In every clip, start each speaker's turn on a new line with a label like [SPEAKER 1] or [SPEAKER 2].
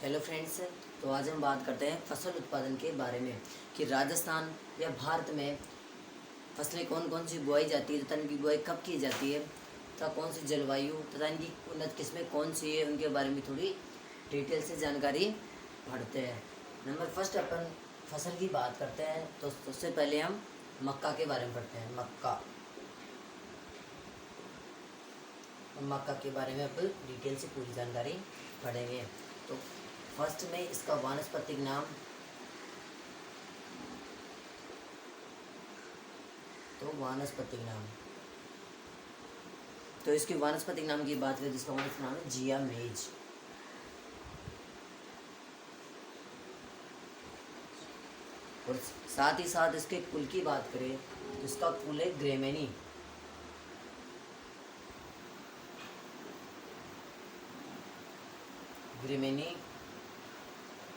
[SPEAKER 1] Hello friends. तो आज हम बात करते हैं फसल उत्पादन के बारे में कि राजस्थान या भारत में फसलें कौन कौन सी बुआई जाती है तथा इनकी बुआई कब की जाती है तथा कौन सी जलवायु तथा इनकी उन्नत किस्में कौन सी है, उनके बारे में थोड़ी डिटेल से जानकारी पढ़ते हैं। नंबर फर्स्ट अपन फसल की बात करते हैं तो सबसे पहले हम मक्का के बारे में पढ़ते हैं। मक्का के बारे में अपन डिटेल से पूरी जानकारी पढ़ेंगे। तो फर्स्ट में इसका वानस्पतिक नाम, तो इसके वानस्पतिक नाम की बात करें जिसका वानस्पतिक नाम है जिया मेज। और साथ ही साथ इसके कुल की बात करें तो इसका कुल है ग्रेमेनी।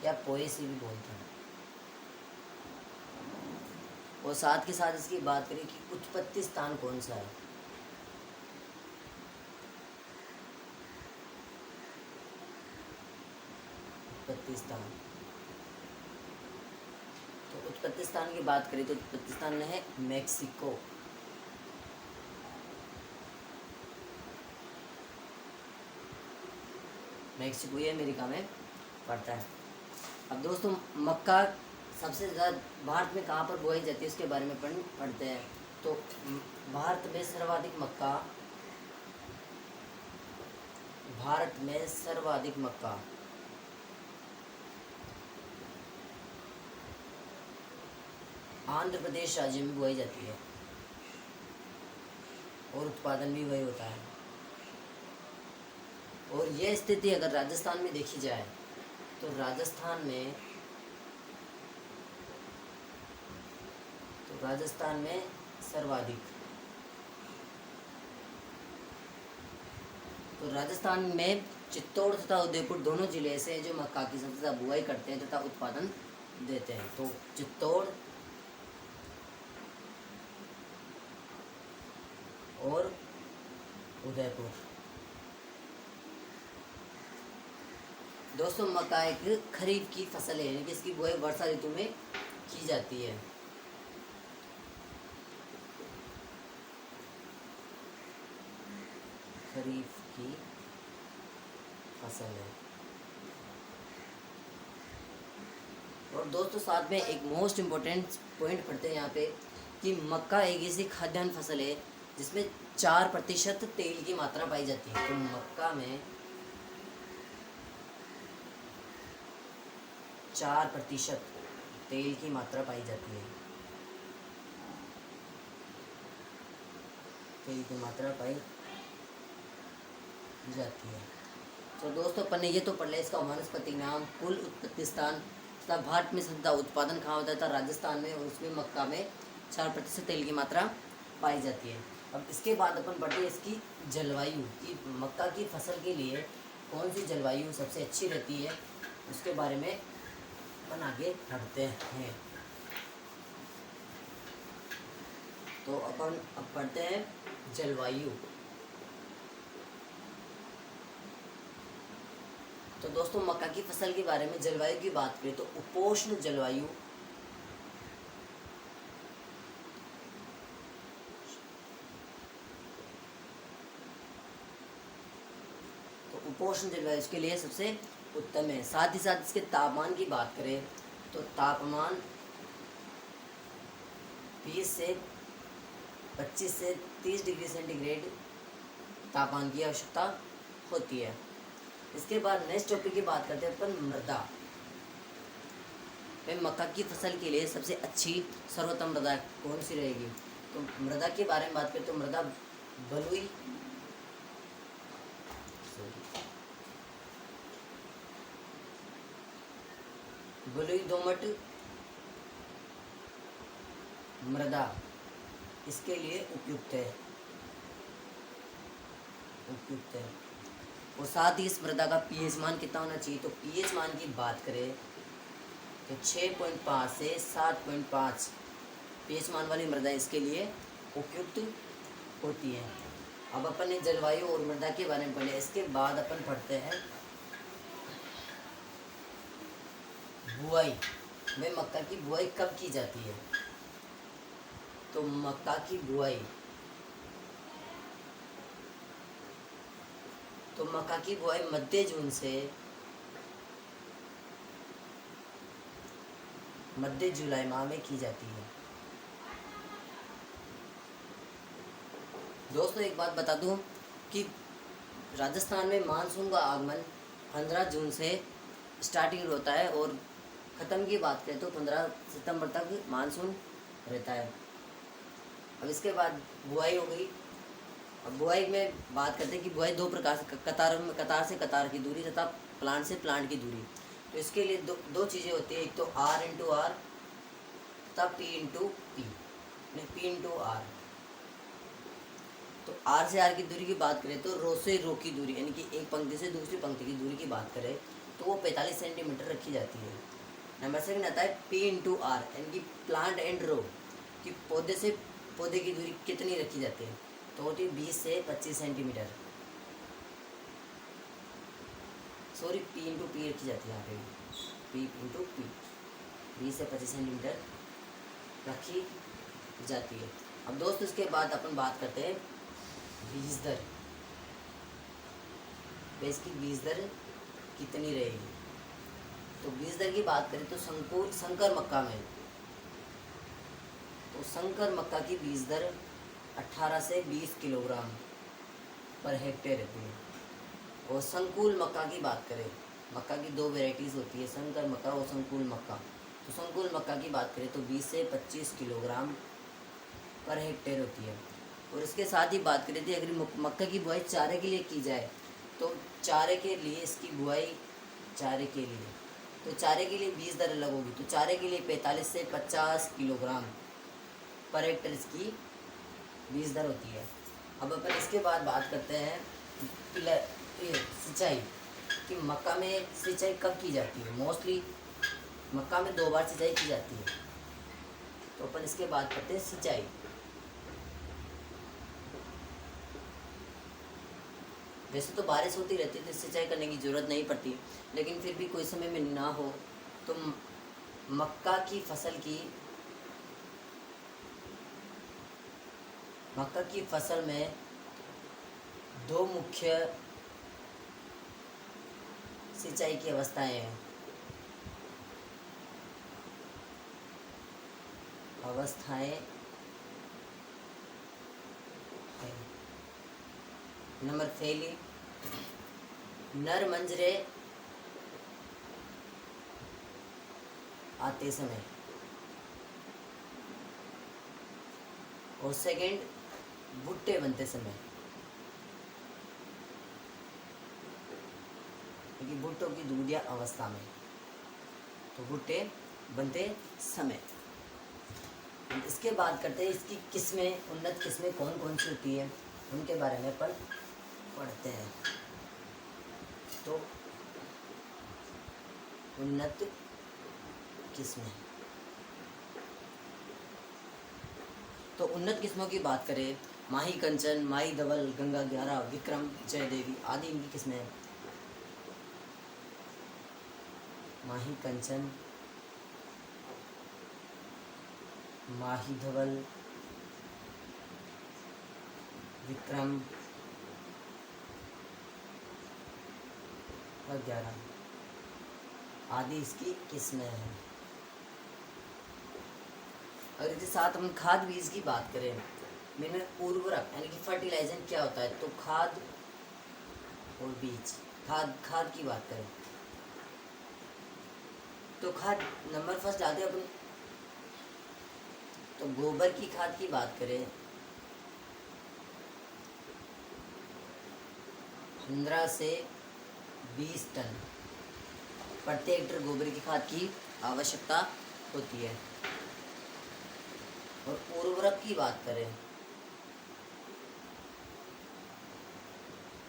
[SPEAKER 1] या पोएसी भी बोलते हैं। और साथ के साथ इसकी बात करें कि उत्पत्ति स्थान कौन सा है। उत्पत्ति स्थान, तो उत्पत्ति स्थान की बात करें तो उत्पत्ति स्थान में है मैक्सिको। ये अमेरिका में पड़ता है। अब दोस्तों मक्का सबसे ज़्यादा भारत में कहाँ पर बोई जाती है इसके बारे में पढ़ते हैं। तो भारत में सर्वाधिक मक्का आंध्र प्रदेश राज्य में बोई जाती है और उत्पादन भी वही होता है। और यह स्थिति अगर राजस्थान में देखी जाए तो राजस्थान में सर्वाधिक, तो राजस्थान में चित्तौड़ तथा उदयपुर दोनों जिले से जो मक्का की सबसे ज़्यादा बुआई करते हैं तथा उत्पादन देते हैं। तो चित्तौड़ और उदयपुर। दोस्तों मक्का एक खरीफ की फसल है, यानी कि इसकी बुआई वर्षा ऋतु में की जाती है। खरीफ की फसल है। और दोस्तों साथ में एक मोस्ट इम्पोर्टेंट पॉइंट पढ़ते हैं यहाँ पे कि मक्का एक ऐसी खाद्यान्न फसल है जिसमें 4% तेल की मात्रा पाई जाती है। तो मक्का में 4% तेल की मात्रा पाई जाती है। तो दोस्तों अपन ने ये तो पढ़ लिया इसका वानस्पतिक नाम, कुल उत्पत्ति स्थान तथा भारत में सबसे उत्पादन कहाँ होता था राजस्थान में, और उसमें मक्का में 4% तेल की मात्रा पाई जाती है। अब इसके बाद अपन बढ़ते हैं इसकी जलवायु की, मक्का की फसल के लिए कौन सी जलवायु सबसे अच्छी रहती है उसके बारे में अपन आगे बढ़ते हैं। तो अपन अब पढ़ते हैं जलवायु। तो दोस्तों मक्का की फसल के बारे में जलवायु की बात करें तो उपोष्ण जलवायु, इसके लिए सबसे उत्तम है। साथ ही साथ इसके तापमान की बात करें तो तापमान 25 से 30 डिग्री सेंटीग्रेड तापमान की आवश्यकता होती है। इसके बाद नेक्स्ट टॉपिक की बात करते हैं अपन मृदा। मक्का की फसल के लिए सबसे अच्छी सर्वोत्तम मृदा कौन सी रहेगी। तो मृदा के बारे में बात करें तो मृदा बलुई दोमट मृदा इसके लिए उपयुक्त है। और साथ ही इस मृदा का पीएच मान कितना होना चाहिए। तो पीएच मान की बात करें तो 6.5 से 7.5 पीएच मान वाली मृदा इसके लिए उपयुक्त होती है। अब अपन ने जलवायु और मृदा के बारे में पढ़े। इसके बाद अपन पढ़ते हैं बुआई में मक्का की बुआई कब की जाती है? तो मक्का की बुआई मध्य जून से मध्य जुलाई माह में की जाती है। दोस्तों एक बात बता दूं कि राजस्थान में मानसून का आगमन 15 जून से स्टार्टिंग होता है और ख़त्म की बात करें तो 15 सितंबर तक मानसून रहता है। अब इसके बाद बुआई हो गई। अब बुआई में बात करते हैं कि बुआई दो प्रकार से, कतार से कतार की दूरी तथा प्लांट से प्लांट की दूरी। तो इसके लिए दो चीज़ें होती है, एक तो आर इंटू आर तथा P into P, P into R. तो आर से आर की दूरी की बात करें तो रो से रो की दूरी यानी कि एक पंक्ति से दूसरी पंक्ति की दूरी की बात करें तो वो 45 सेंटीमीटर रखी जाती है। नंबर सेकंड आता है पी इंटू आर यानी कि प्लांट एंड रो कि पौधे से पौधे की दूरी कितनी रखी जाती है, तो होती है 20 से 25 centimetre. Sorry, P into P रखी जाती है यहाँ पे, पी इंटू पी 20 से 25 सेंटीमीटर रखी जाती है। अब दोस्तों इसके बाद अपन बात करते हैं बीज दर। इसकी बीज दर कितनी रहेगी? तो बीज दर की बात करें तो संकर मक्का की बीज दर 18 से 20 किलोग्राम पर हेक्टेयर रहती है। और संकुल मक्का की बात करें, मक्का की दो वेराइटीज़ होती है, संकर मक्का और संकुल मक्का। तो संकुल मक्का की बात करें तो 20 से 25 किलोग्राम पर हेक्टेयर होती है। और इसके साथ ही बात करें थी अगर मक्का की बुआई चारे के लिए की जाए तो चारे के लिए इसकी बुआई चारे के लिए बीज दर अलग होगी। तो चारे के लिए 45 से 50 किलोग्राम पर हेक्टेयर इसकी बीज दर होती है। अब अपन इसके बाद बात करते हैं सिंचाई कि मक्का में सिंचाई कब की जाती है। मोस्टली मक्का में 2 बार सिंचाई की जाती है। तो अपन इसके बाद करते हैं सिंचाई। वैसे तो बारिश होती रहती है तो सिंचाई करने की ज़रूरत नहीं पड़ती, लेकिन फिर भी कोई समय में ना हो तो मक्का की फसल में 2 मुख्य सिंचाई की अवस्थाएं हैं। नंबर पहली, नर मंजरे आते समय, और सेकंड भुट्टे बनते समय, क्योंकि भुट्टों की दूधिया अवस्था में, तो भुट्टे बनते समय। इसके बाद करते हैं इसकी किस्में, उन्नत किस्में कौन कौन सी होती है उनके बारे में अपन पढ़ते हैं। तो उन्नत किस्में, तो उन्नत किस्मों की बात करें, माही कंचन, माही धवल, गंगा 11, विक्रम, जय देवी आदि इनकी किस्में हैं। माही कंचन, माही धवल, विक्रम और 11 आदि इसकी किस्में हैं। और इसके साथ हम खाद बीज की बात करें, मैंने उर्वरक यानी कि फर्टिलाइजर क्या होता है, तो खाद और बीज। खाद की बात करें तो खाद नंबर फर्स्ट डालते हैं अपन, तो गोबर की खाद की बात करें 15 से 20 टन प्रति हेक्टेयर गोबर की खाद की आवश्यकता होती है। और उर्वरक की बात करें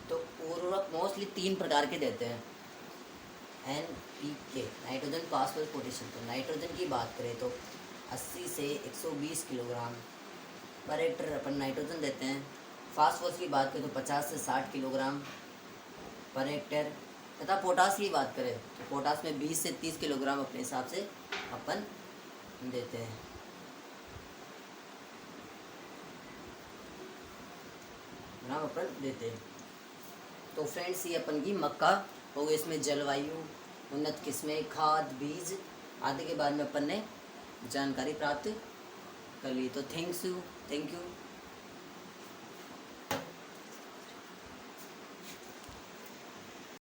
[SPEAKER 1] तो उर्वरक मोस्टली 3 प्रकार के देते हैं, NPK, नाइट्रोजन, फास्फोरस, पोटेशियम। तो नाइट्रोजन की बात करें तो 80 से 120 किलोग्राम पर हेक्टेयर अपन नाइट्रोजन देते हैं। फास्फोरस की बात करें तो 50 से 60 किलोग्राम पर हेक्टेयर। तथा पोटास की बात करें तो पोटास में 20 से 30 किलोग्राम अपने हिसाब से अपन देते हैं। ग्राम अपन देते हैं। तो फ्रेंड्स ये अपन की मक्का हो गई, इसमें जलवायु, उन्नत किस्में, खाद, बीज आदि के बारे में अपन ने जानकारी प्राप्त कर ली। तो थैंक यू।